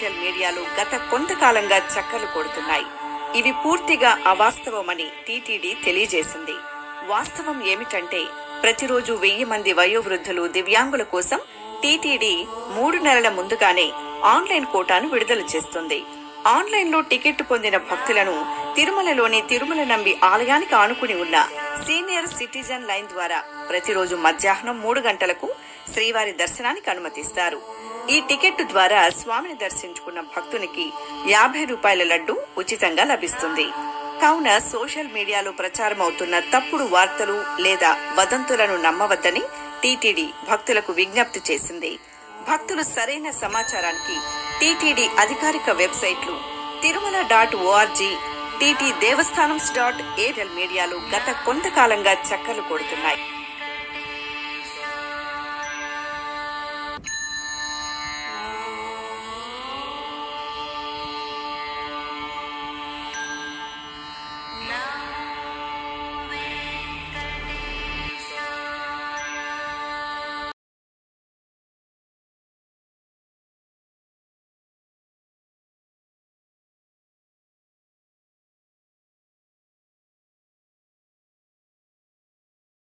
Airtel మీడియాలు గత కొంతకాలంగా చక్కర్లు కొడుతున్నాయి. ఇవి పూర్తిగా అవాస్తవమని టీటీడీ తెలియజేసింది. వాస్తవం ఏమిటంటే ప్రతిరోజు 1000 మంది వయోవృద్ధులు, దివ్యాంగుల కోసం టీటీడీ 3 నెలల ముందుగానే ఆన్లైన్ కోటాను విడుదల చేస్తుంది. ఆన్లైన్లో టికెట్ పొందిన భక్తులను తిరుమలలోని తిరుమల నంబి ఆలయానికి ఆనుకుని ఉన్న సీనియర్ సిటిజన్ లైన్ ద్వారా ప్రతిరోజు మధ్యాహ్నం 3 గంటలకు శ్రీవారి దర్శనానికి అనుమతిస్తారు. ఈ టికెట్ ద్వారా స్వామిని దర్శించుకున్న భక్తునికి 50 రూపాయల లడ్డు ఉచితంగా లభిస్తుంది. కావున సోషల్ మీడియాలో ప్రచారమవుతున్న తప్పుడు వార్తలు లేదా వదంతులను నమ్మవద్దని టీటీడీ భక్తులకు విజ్ఞప్తి చేసింది. భక్తులు సరైన సమాచారానికి టీటీడీ అధికారిక వెబ్సైట్లు తిరుమల.org, టీటీ దేవస్థానం.ఎయిర్టెల్ మీడియాలు గత కొంతకాలంగా చక్కర్లు కొడుతున్నాయి.